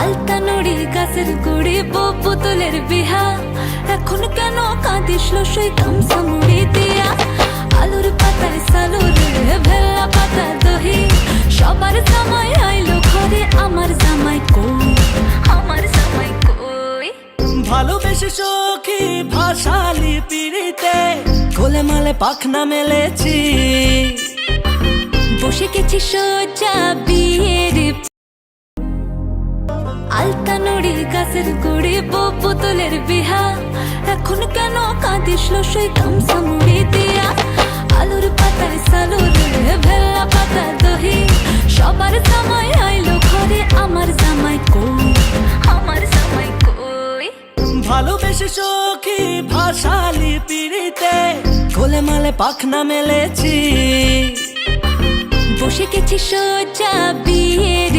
আলতা নুড়ি গাছের গুড়ি বউ পুতুলের বিহা, এখন কেন কাঁদিস লসই গামছা মুড়ি দিয়া। আলুর পাতায় সালুর ভেল্লা পাতা দহি, সবার জামাই আইলো ঘরে, আমার জামাই কই, আমার জামাই কই। ভালোবেসে সখী ভাসালি পিড়িতে, কোলে মালে পাখনা মেলেছি, বসে গেছি সোজা বিয়ের। আলতা নুড়ি গাছের গুড়ি বউ পুতুলের বিহা, এখন কেন কাঁদিস লসই গামছা মুড়ি দিয়া। আলুর পাতায় সালুর ভেল্লা পাতা দহি, সবার জামাই আইলো ঘরে, আমার জামাই কই, আমার জামাই কই। ভালোবেসে সখী ভাসালি পিড়িতে, কোলে মালে পাখনা মেলেছি, বসে গেছি সোজা বিয়ের।